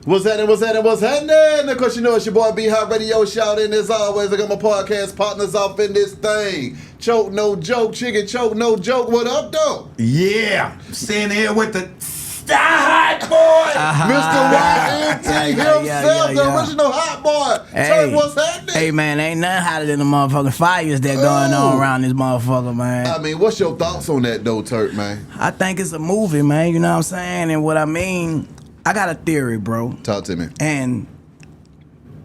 What's happening? What's happening? What's happening? Of course, you know it's your boy B Hot Radio shouting as always. I got my podcast partners off in this thing. Choke no joke, chicken choke no joke. What up, though? Yeah, sitting here with the hot boy, Mr. YNT himself, the original hot boy. Turk, what's happening? Hey man, ain't nothing hotter than the motherfucking fires that going on around this motherfucker, man. I mean, what's your thoughts on that though, Turk, man? I think it's a movie, man. You know what I'm saying? And what I mean, I got a theory, bro. Talk to me. And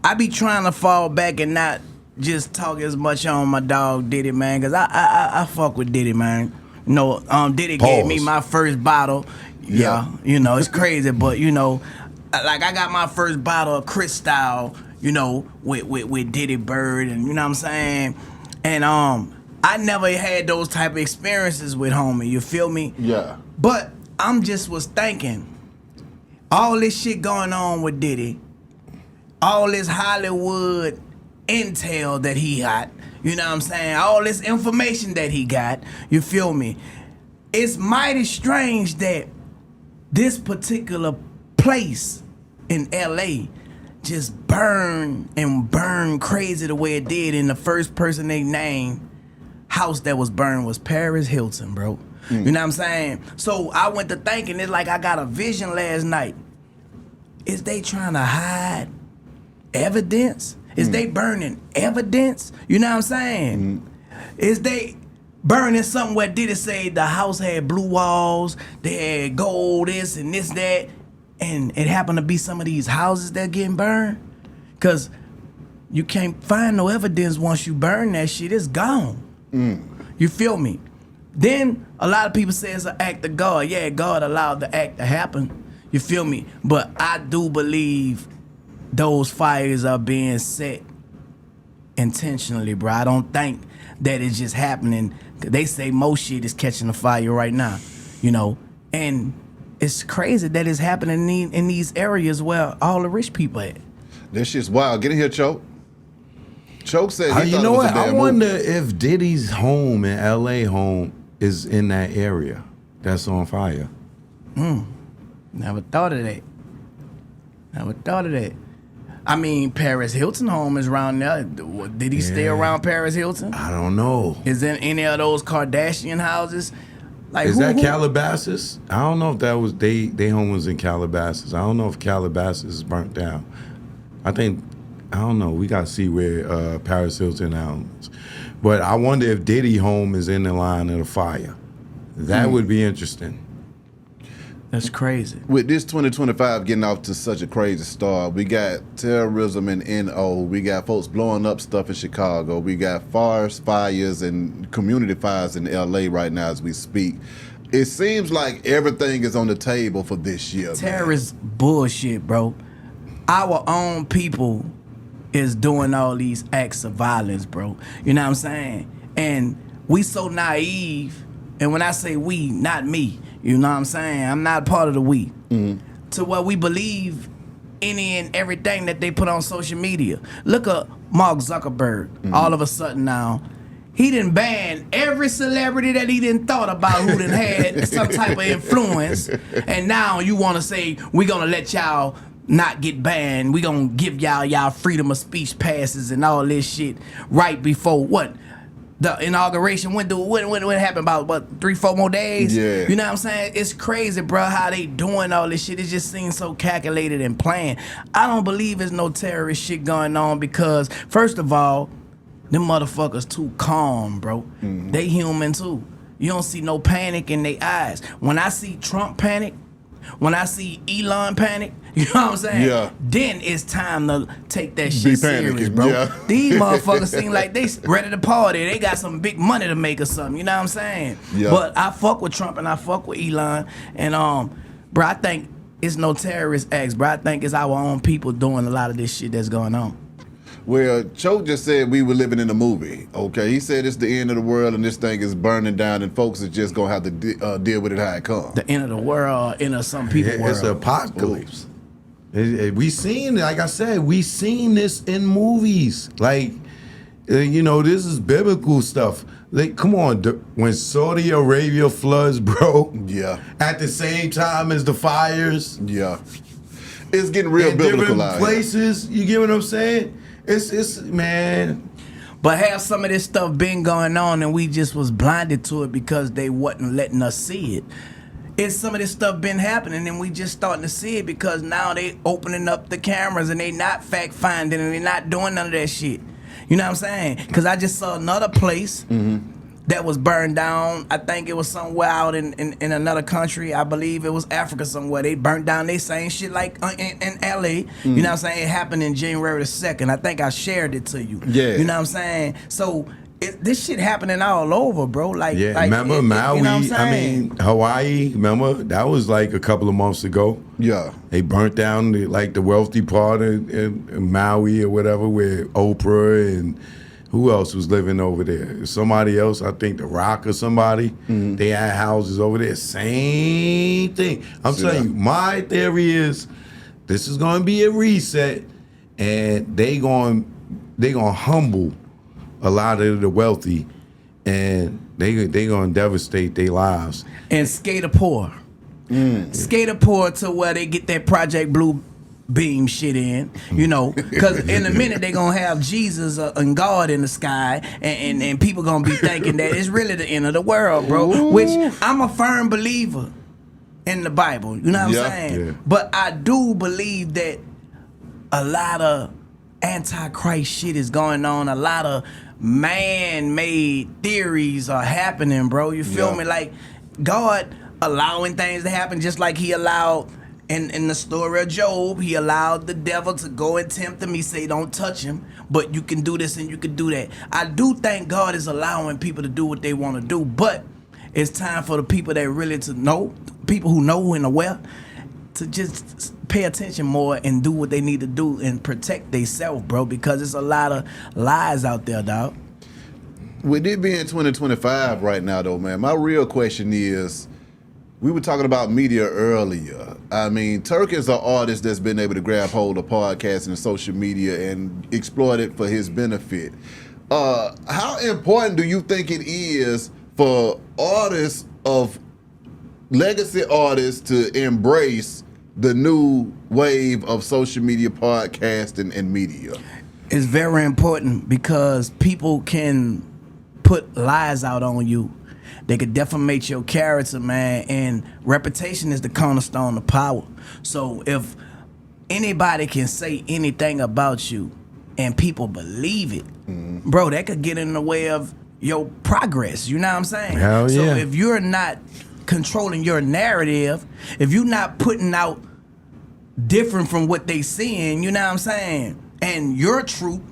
I be trying to fall back and not just talk as much on my dog Diddy, man, because I fuck with Diddy, man. You know, Diddy gave me my first bottle. Yeah, you know, it's crazy, but you know, like I got my first bottle of Cristal, you know, with Diddy Bird, and you know what I'm saying? And I never had those type of experiences with homie, you feel me? Yeah. But I'm just was thinking, all this shit going on with Diddy, all this Hollywood intel that he got, you know what I'm saying? All this information that he got, you feel me? It's mighty strange that this particular place in LA just burn crazy the way it did. And the first person they named house that was burned was Paris Hilton, bro. You know what I'm saying? So I went to thinking, it's like I got a vision last night. Is they trying to hide evidence? Is they burning evidence? You know what I'm saying? Is they burning something where Diddy say the house had blue walls, they had gold, this and this, that, and it happened to be some of these houses that getting burned? Because you can't find no evidence once you burn that shit, it's gone. You feel me? Then a lot of people say it's an act of God. Yeah, God allowed the act to happen. You feel me? But I do believe those fires are being set intentionally, bro. I don't think that it's just happening. They say most shit is catching a fire right now, you know, and it's crazy that it's happening in these areas where all the rich people at. This shit's wild. Get in here, Choke. Choke said he you thought know it was what? a bad I wonder movie. if Diddy's home in LA home is in that area that's on fire. Never thought of that. Never thought of that. I mean, Paris Hilton home is around there. Did he stay around Paris Hilton? I don't know. Is in any of those Kardashian houses? Like, Is that Calabasas? I don't know if that was they home was in Calabasas. I don't know if Calabasas is burnt down. I don't know. We gotta see where Paris Hilton owns. But I wonder if Diddy home is in the line of the fire. That would be interesting. That's crazy. With this 2025 getting off to such a crazy start, we got terrorism in NO. We got folks blowing up stuff in Chicago. We got forest fires and community fires in LA right now as we speak. It seems like everything is on the table for this year. Terrorist bullshit, bro. Our own people is doing all these acts of violence, bro. You know what I'm saying? And we so naive, and when I say we, not me, you know what I'm saying? I'm not part of the we. To what we believe any and everything that they put on social media. Look at Mark Zuckerberg. All of a sudden now, he done banned every celebrity that he didn't thought about who done had some type of influence. And now you want to say, we going to let y'all not get banned. We going to give y'all freedom of speech passes and all this shit right before what? The inauguration when happened about what 3-4 more days? Yeah. You know what I'm saying? It's crazy, bro, how they doing all this shit. It just seems so calculated and planned. I don't believe there's no terrorist shit going on because, first of all, them motherfuckers too calm, bro. They human too. You don't see no panic in their eyes. When I see Trump panic, when I see Elon panic, you know what I'm saying? Yeah. Then it's time to take that shit serious, panicking, bro. yeah. These motherfuckers seem like they ready to party. They got some big money to make or something. You know what I'm saying? Yeah. But I fuck with Trump and I fuck with Elon. And bro, I think it's no terrorist acts, bro. I think it's our own people doing a lot of this shit that's going on. Well, Cho just said we were living in a movie, okay? He said it's the end of the world and this thing is burning down and folks are just going to have to deal with it how it comes. The end of the world, end of some people world. It's an apocalypse. We seen, like I said, we seen this in movies. Like, you know, this is biblical stuff. Like, come on, when Saudi Arabia floods, bro. Yeah. At the same time as the fires. Yeah. It's getting real in biblical different out here. places. You get what I'm saying? It's man. But have some of this stuff been going on and we just was blinded to it because they wasn't letting us see it. It's some of this stuff been happening and we just starting to see it because now they opening up the cameras and they not fact finding and they not doing none of that shit. You know what I'm saying? Because I just saw another place that was burned down. I think it was somewhere out in another country. I believe it was Africa somewhere. They burnt down they same shit like in LA. You know what I'm saying? It happened in January the 2nd. I think I shared it to you. Yeah. You know what I'm saying? So this shit happening all over, bro. Like, Yeah, like, remember Maui? You know what I'm I saying? mean, Hawaii. Remember that was like a couple of months ago. Yeah. They burnt down the wealthy part in Maui or whatever, where Oprah and who else was living over there? Somebody else, I think The Rock or somebody. They had houses over there. Same thing. I'm telling you, my theory is this is going to be a reset, and they going to humble a lot of the wealthy, and they going to devastate their lives. And skater poor. Skater poor to where they get that Project Blue Beam shit in, you know, because in a minute they gonna have Jesus and God in the sky, and people gonna be thinking that it's really the end of the world, bro. Which I'm a firm believer in the Bible, you know what I'm saying? Yeah. But I do believe that a lot of antichrist shit is going on. A lot of man-made theories are happening, bro. You feel me? Like God allowing things to happen, just like He allowed. In the story of Job, he allowed the devil to go and tempt him. He say, don't touch him, but you can do this and you can do that. I do think God is allowing people to do what they want to do, but it's time for the people that really to know, people who know and aware, to just pay attention more and do what they need to do and protect themselves, bro, because there's a lot of lies out there, dog. With it being 2025 right now, though, man, my real question is, we were talking about media earlier. I mean, Turk is an artist that's been able to grab hold of podcasting and social media and exploit it for his benefit. How important do you think it is for artists of legacy artists to embrace the new wave of social media podcasting and media? It's very important because people can put lies out on you. They could defamate your character, man, and reputation is the cornerstone of power. So if anybody can say anything about you and people believe it, bro, that could get in the way of your progress. You know what I'm saying? Hell so yeah. if you're not controlling your narrative, if you're not putting out different from what they seeing, you know what I'm saying, and your truth,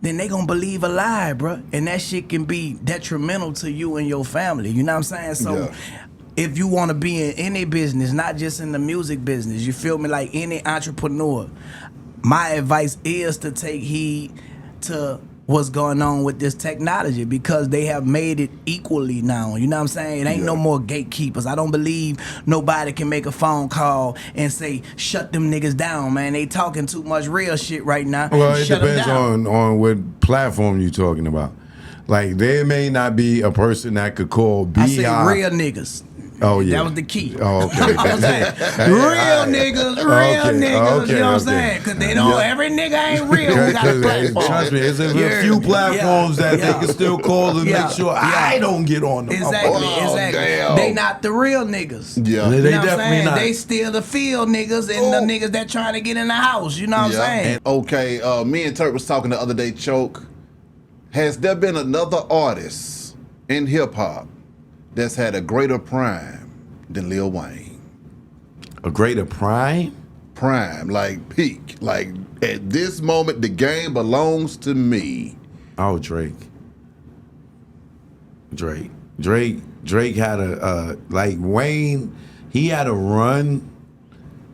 then they gonna believe a lie, bro. And that shit can be detrimental to you and your family. You know what I'm saying? So if you wanna be in any business, not just in the music business, you feel me, like any entrepreneur, my advice is to take heed to what's going on with this technology because they have made it equally now. You know what I'm saying? It ain't no more gatekeepers. I don't believe nobody can make a phone call and say, shut them niggas down, man. They talking too much real shit right now. Well, it Shut 'em depends down. on what platform you're talking about. Like, there may not be a person that could call I say Beehive. real niggas. Oh, yeah. That was the key. Oh, okay. I'm saying, real niggas, you know what I'm saying? Because they don't, every nigga ain't real who got a platform. Trust me, there's a few platforms that they can still call and make sure I don't get on them. Exactly, exactly. damn. They not the real niggas. Yeah. They You know what I'm definitely saying? not. They still the field niggas and the niggas that trying to get in the house. You know what I'm saying? And, okay, me and Turk was talking the other day, Choke. Has there been another artist in hip hop that's had a greater prime than Lil Wayne? A greater prime? Prime, like peak. Like at this moment, the game belongs to me. Oh, Drake. Drake had a like Wayne. He had a run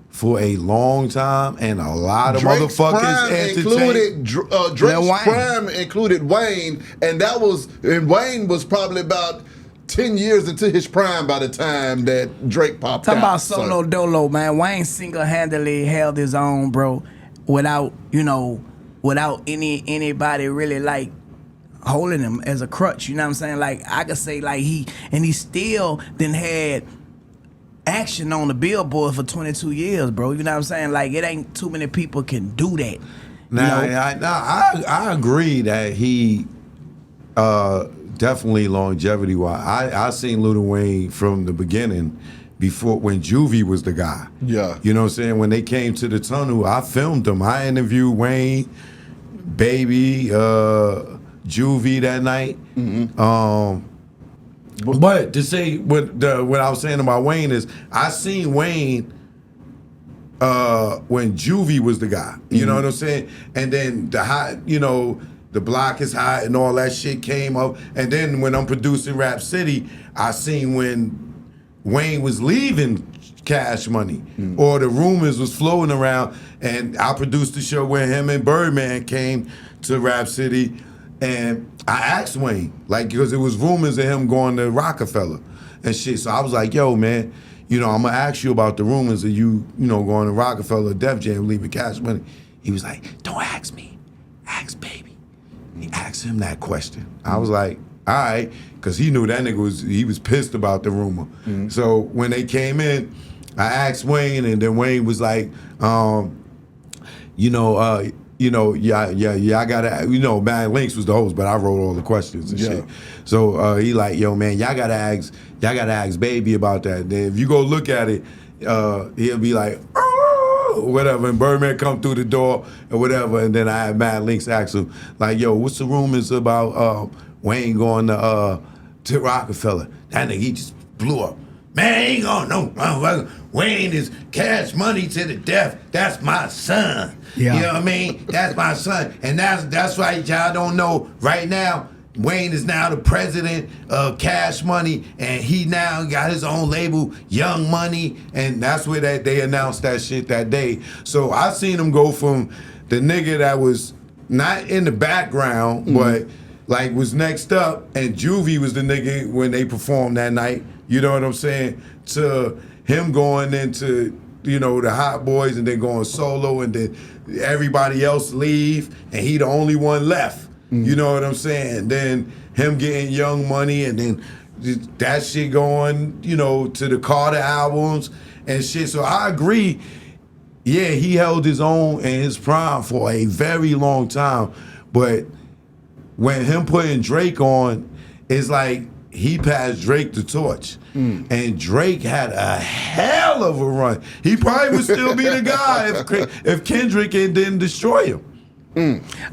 for a long time, and a lot of Drake's motherfuckers prime entertained. Drake's Lil Wayne. prime included Wayne, and Wayne was probably about 10 years into his prime by the time that Drake popped Talking out. about solo dolo, man. Wayne single-handedly held his own, bro, without anybody really like holding him as a crutch. You know what I'm saying? Like I could say like he still then had action on the billboard for 22 years, bro. You know what I'm saying? Like, it ain't too many people can do that. Now, I agree that he definitely longevity-wise. I seen Lil Wayne from the beginning, before when Juvie was the guy. Yeah. You know what I'm saying? When they came to the tunnel, I filmed them. I interviewed Wayne, Baby, Juvie that night. But to say what I was saying about Wayne is, I seen Wayne when Juvie was the guy. You know what I'm saying? And then the block is hot and all that shit came up. And then when I'm producing Rap City, I seen when Wayne was leaving Cash Money, or the rumors was floating around, and I produced the show where him and Birdman came to Rap City, and I asked Wayne, like, because it was rumors of him going to Rockefeller and shit. So I was like, yo, man, I'm gonna ask you about the rumors of you going to Rockefeller, Def Jam, leaving Cash Money. He was like, don't ask me, ask Baby. He asked him that question. I was like, all right, because he knew that nigga was pissed about the rumor. So when they came in, I asked Wayne, and then Wayne was like, I gotta, Mad Links was the host, but I wrote all the questions and shit. So he like, yo, man, y'all gotta ask Baby about that. Then if you go look at it, he'll be like, oh, whatever, and Birdman come through the door or whatever, and then I had Mad Links ask him, like, yo, what's the rumors about Wayne going to Rockefeller? That nigga, he just blew up. Man, ain't gonna know, motherfucker. Wayne is Cash Money to the death. That's my son. Yeah. You know what I mean? That's my son. And that's right, y'all don't know. Right now, Wayne is now the president of Cash Money, and he now got his own label, Young Money, and that's where they announced that shit that day. So I seen him go from the nigga that was not in the background, but like was next up, and Juvie was the nigga when they performed that night, you know what I'm saying, to him going into, the Hot Boys and then going solo, and then everybody else leave, and he the only one left. You know what I'm saying? Then him getting Young Money, and then that shit going, to the Carter albums and shit. So I agree, yeah, he held his own in his prime for a very long time, but when him putting Drake on, it's like he passed Drake the torch. And Drake had a hell of a run. He probably would still be the guy if Kendrick didn't destroy him.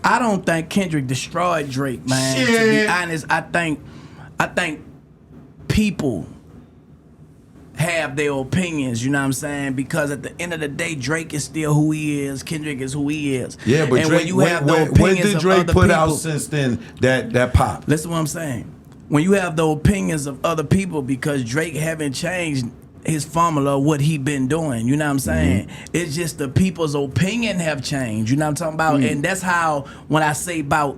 I don't think Kendrick destroyed Drake, man. Shit. To be honest, I think people have their opinions, you know what I'm saying? Because at the end of the day, Drake is still who he is. Kendrick is who he is. Yeah, but and Drake, when you have the when opinions did of Drake other put people, out since then that pop? listen to what I'm saying. When you have the opinions of other people, because Drake haven't changed his formula, what he been doing, you know what I'm saying? It's just the people's opinion have changed, you know what I'm talking about? And that's how, when I say about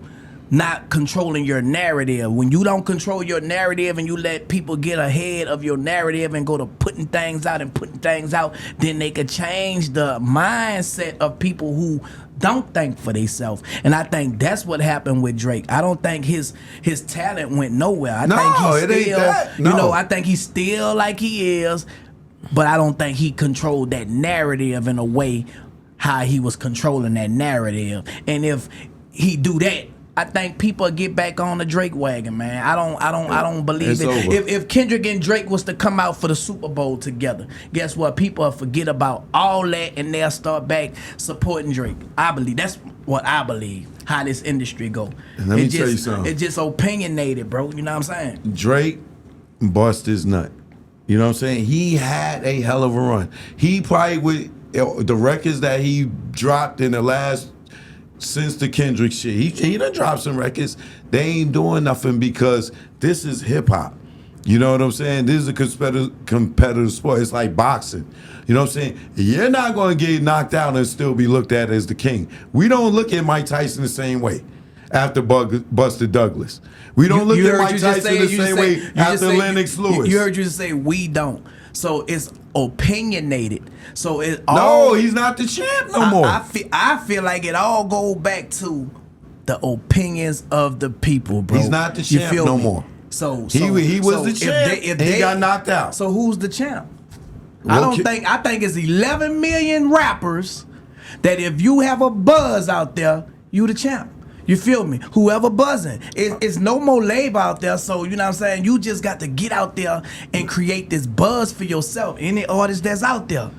not controlling your narrative, when you don't control your narrative and you let people get ahead of your narrative and go to putting things out, then they could change the mindset of people who don't think for themselves. And I think that's what happened with Drake. I don't think his talent went nowhere. I think he's still, I think he's still like he is, but I don't think he controlled that narrative in a way how he was controlling that narrative. And if he do that, I think people get back on the Drake wagon, man. I don't believe it. If Kendrick and Drake was to come out for the Super Bowl together, guess what? People will forget about all that and they'll start back supporting Drake. I believe that's what I believe. How this industry go. And let me tell you something. It's just opinionated, bro. You know what I'm saying? Drake bust his nut. You know what I'm saying? He had a hell of a run. He probably would, the records that he dropped in the last, since the Kendrick shit, he done dropped some records. They ain't doing nothing because this is hip hop. You know what I'm saying? This is a competitive sport. It's like boxing. You know what I'm saying? You're not going to get knocked out and still be looked at as the king. We don't look at Mike Tyson the same way after Buster Douglas. We don't look at Mike Tyson the same way after Lennox Lewis. You heard you say we don't. So it's opinionated. So it no, he's not the champ no more. I feel like it all go back to the opinions of the people, bro. He's not the champ no more. So he was the champ. He got knocked out. So who's the champ? I think it's 11 million rappers that if you have a buzz out there, you the champ. You feel me? Whoever buzzing. It's no more label out there, so you know what I'm saying? You just got to get out there and create this buzz for yourself. Any artist that's out there.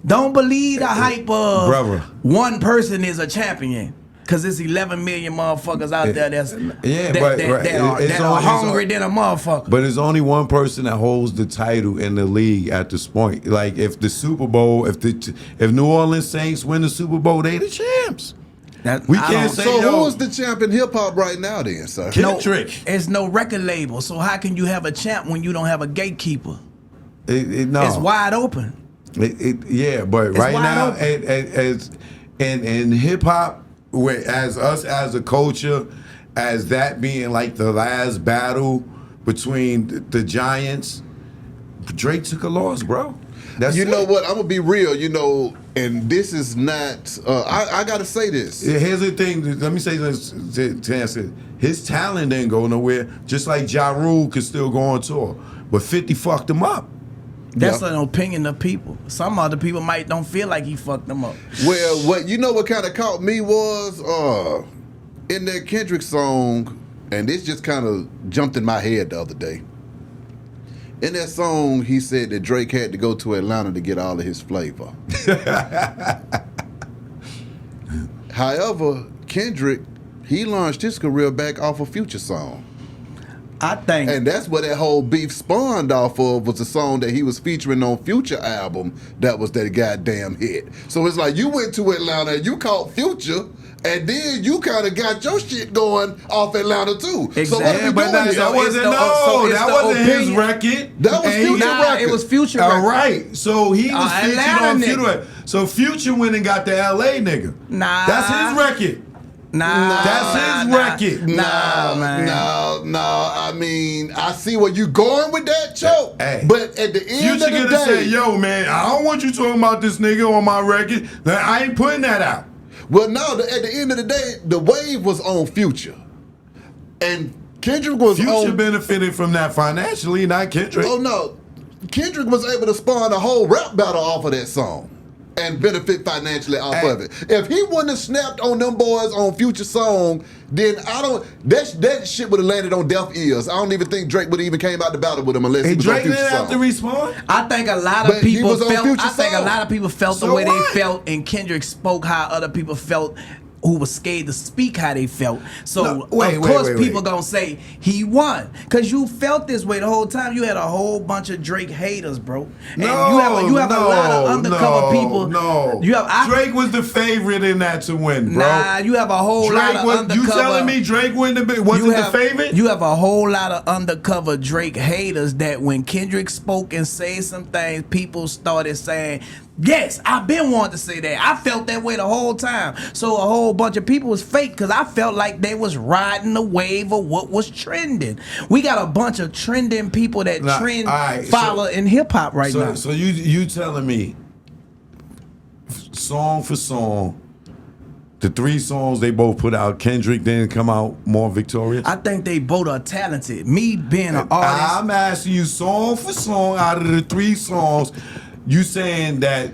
Don't believe the hype of one person is a champion. Cause it's 11 million motherfuckers out there that are hungry than a motherfucker. But there's only one person that holds the title in the league at this point. Like if the Super Bowl, if New Orleans Saints win the Super Bowl, they the champs. We can't say so. Who is the champ in hip hop right now, then, sir? Kendrick. It's no record label. So how can you have a champ when you don't have a gatekeeper? No, it's wide open. But it's right now, as in hip hop. As us as a culture, as that being like the last battle between the giants, Drake took a loss, bro. You know what? I'm gonna be real. You know, and this is not. I gotta say this. Here's the thing. Let me say this to answer. His talent didn't go nowhere. Just like Ja Rule could still go on tour, but 50 fucked him up. That's an opinion of people. Some other people don't feel like he fucked them up. Well, what kind of caught me was in that Kendrick song, and this just kind of jumped in my head the other day. In that song, he said that Drake had to go to Atlanta to get all of his flavor. However, Kendrick, he launched his career back off a Future song. I think, and that's what that whole beef spawned off of, was a song that he was featuring on Future album that was that goddamn hit. So it's like you went to Atlanta, you caught Future, and then you kind of got your shit going off Atlanta too. Exactly. So what are we doing here? That wasn't his record. That was Future record. It was Future record. All right. So he was featured on Future. So Future went and got the LA nigga. Nah. That's his record. That's his record. No. I mean, I see where you going with that, Choke. Hey, but at the end Future of the gonna day, say, "Yo, man, I don't want you talking about this nigga on my record. I ain't putting that out." Well, no. At the end of the day, the wave was on Future, and Kendrick was Future benefited from that financially, not Kendrick. Oh no, Kendrick was able to spawn a whole rap battle off of that song and benefit financially off of it. If he wouldn't have snapped on them boys on Future song, then that shit would have landed on deaf ears. I don't even think Drake would have even came out the battle with him unless he was Drake on Future didn't song. have to respond. I think a lot of people felt. I think a song. lot of people felt the way they felt, and Kendrick spoke how other people felt who was scared to speak how they felt. So of course people gonna say he won, cause you felt this way the whole time. You had a whole bunch of Drake haters, bro. And you have a lot of undercover people. Drake was the favorite in that to win, bro. Nah, you have a whole lot of undercover. You telling me Drake wasn't the favorite? You have a whole lot of undercover Drake haters that when Kendrick spoke and said some things, people started saying, yes, I've been wanting to say that. I felt that way the whole time. So a whole bunch of people was fake because I felt like they was riding the wave of what was trending. We got a bunch of trending people that follow in hip hop right now. So you telling me, song for song, the 3 songs they both put out, Kendrick didn't come out more victorious? I think they both are talented. Me being an artist, I'm asking you, song for song, out of the 3 songs, you saying that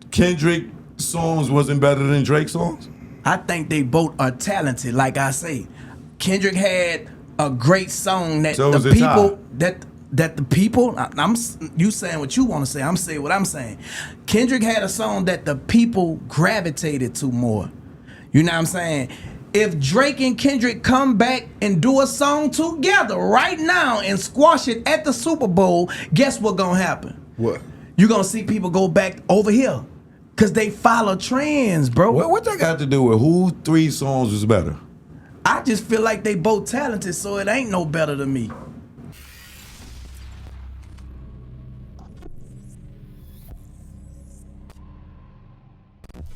Kendrick songs wasn't better than Drake songs? I think they both are talented. Like I say, Kendrick had a great song that the people you saying what you want to say, I'm saying what I'm saying. Kendrick had a song that the people gravitated to more. You know what I'm saying? If Drake and Kendrick come back and do a song together right now and squash it at the Super Bowl, guess what's gonna happen? What? You're gonna see people go back over here because they follow trends, bro. What that got to do with who 3 songs was better? I just feel like they both talented, so it ain't no better to me.